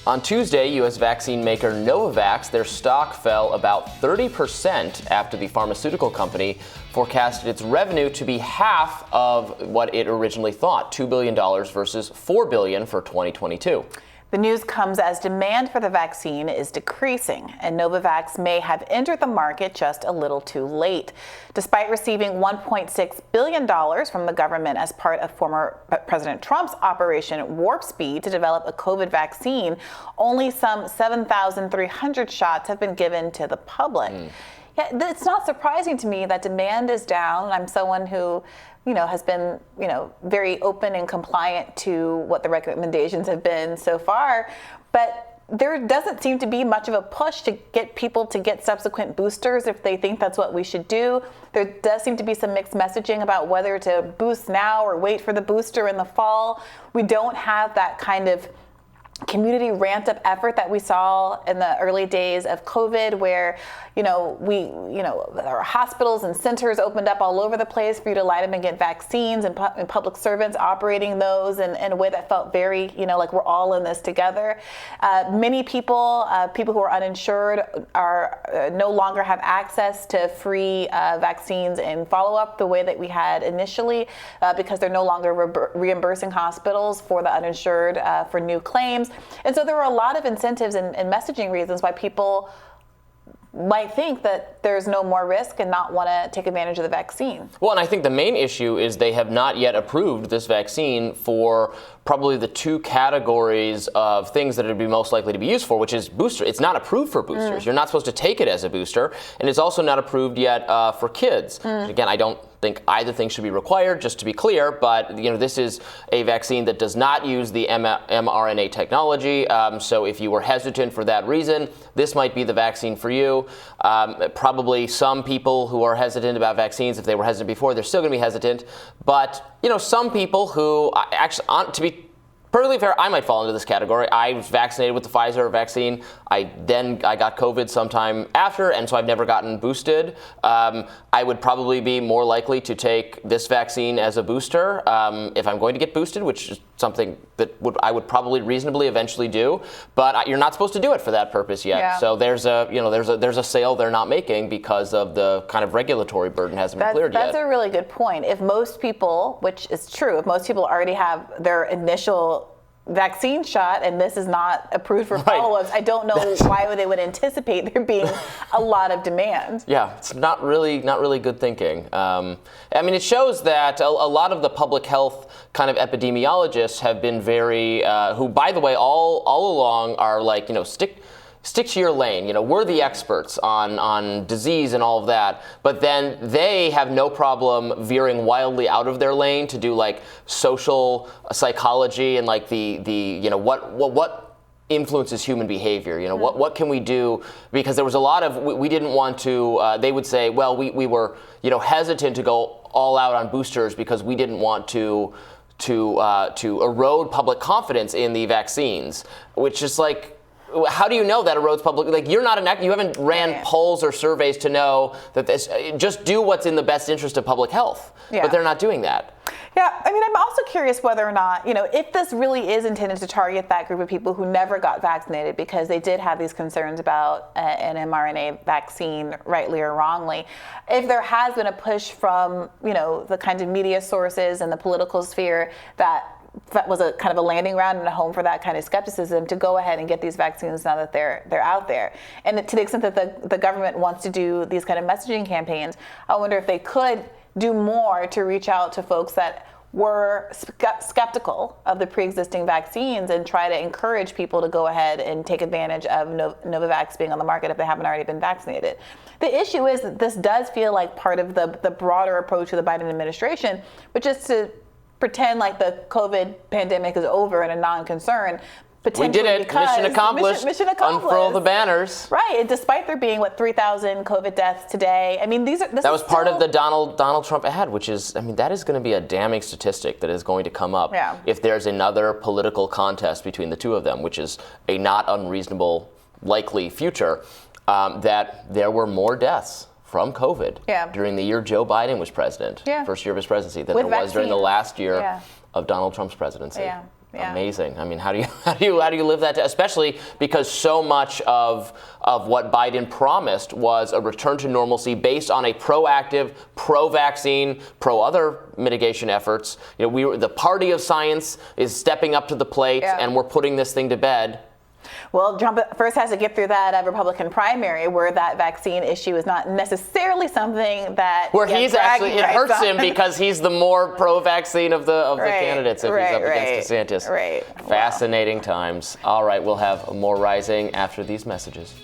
On Tuesday, U.S. vaccine maker Novavax, their stock fell about 30% after the pharmaceutical company forecasted its revenue to be half of what it originally thought, $2 billion versus $4 billion for 2022. The news comes as demand for the vaccine is decreasing, and Novavax may have entered the market just a little too late. Despite receiving $1.6 billion from the government as part of former President Trump's Operation Warp Speed to develop a COVID vaccine, only some 7,300 shots have been given to the public. Yeah, it's not surprising to me that demand is down. I'm someone who, has been, very open and compliant to what the recommendations have been so far. But there doesn't seem to be much of a push to get people to get subsequent boosters if they think that's what we should do. There does seem to be some mixed messaging about whether to boost now or wait for the booster in the fall. We don't have that kind of community ramped up effort that we saw in the early days of COVID, where, our hospitals and centers opened up all over the place for you to line up and get vaccines, and public servants operating those in a way that felt very, like we're all in this together. Many people who are uninsured are no longer have access to free vaccines and follow-up the way that we had initially, because they're no longer reimbursing hospitals for the uninsured for new claims. And so there were a lot of incentives and messaging reasons why people might think that there's no more risk and not want to take advantage of the vaccine. Well, and I think the main issue is they have not yet approved this vaccine for probably the two categories of things that it would be most likely to be used for, which is booster. It's not approved for boosters. You're not supposed to take it as a booster, and it's also not approved yet for kids. Again, I don't think either thing should be required, just to be clear, but this is a vaccine that does not use the mRNA technology, so if you were hesitant for that reason, this might be the vaccine for you. Probably some people who are hesitant about vaccines, if they were hesitant before, they're still going to be hesitant, but some people who actually, to be perfectly fair, I might fall into this category. I was vaccinated with the Pfizer vaccine. I got COVID sometime after, and so I've never gotten boosted. I would probably be more likely to take this vaccine as a booster if I'm going to get boosted, which is something that I would probably reasonably eventually do. But you're not supposed to do it for that purpose yet. Yeah. So there's a sale they're not making because of the kind of regulatory burden hasn't been cleared yet. That's a really good point. If most people, which is true, if most people already have their initial vaccine shot and this is not approved for follow-ups, I don't know why they would anticipate there being a lot of demand. Yeah, it's not really good thinking. It shows that a lot of the public health kind of epidemiologists have been very, who by the way all along are like, stick to your lane. We're the experts on disease and all of that, but then they have no problem veering wildly out of their lane to do like social psychology and like the what influences human behavior. What can we do? Because there was a lot of we didn't want to. They would say, well, we were hesitant to go all out on boosters because we didn't want to erode public confidence in the vaccines, which is like, how do you know that erodes public? Like, you're not you haven't ran polls or surveys to know that this. Just do what's in the best interest of public health. Yeah. But they're not doing that. Yeah, I'm also curious whether or not, if this really is intended to target that group of people who never got vaccinated because they did have these concerns about an mRNA vaccine, rightly or wrongly. If there has been a push from, the kind of media sources and the political sphere that was a kind of a landing ground and a home for that kind of skepticism, to go ahead and get these vaccines now that they're out there. And to the extent that the government wants to do these kind of messaging campaigns, I wonder if they could do more to reach out to folks that were skeptical of the pre-existing vaccines and try to encourage people to go ahead and take advantage of Novavax being on the market if they haven't already been vaccinated. The issue is that this does feel like part of the broader approach of the Biden administration, which is to pretend like the COVID pandemic is over and a non-concern. We did it. Mission accomplished. Mission accomplished. Unfurl the banners. Right. And despite there being 3,000 COVID deaths today. That was part of the Donald Trump ad, which is, that is going to be a damning statistic that is going to come up if there's another political contest between the two of them, which is a not unreasonable likely future, that there were more deaths from COVID during the year Joe Biden was president, first year of his presidency, than there was during the last year of Donald Trump's presidency. Yeah. Yeah. Amazing. I mean, how do you live that, especially because so much of what Biden promised was a return to normalcy based on a proactive, pro-vaccine, pro-other mitigation efforts. You know, the party of science is stepping up to the plate, and we're putting this thing to bed. Well, Trump first has to get through that Republican primary where that vaccine issue is not necessarily something that he's actually, it hurts him because he's the more pro-vaccine of the candidates if he's up against DeSantis. Right. Fascinating times. All right, we'll have more Rising after these messages.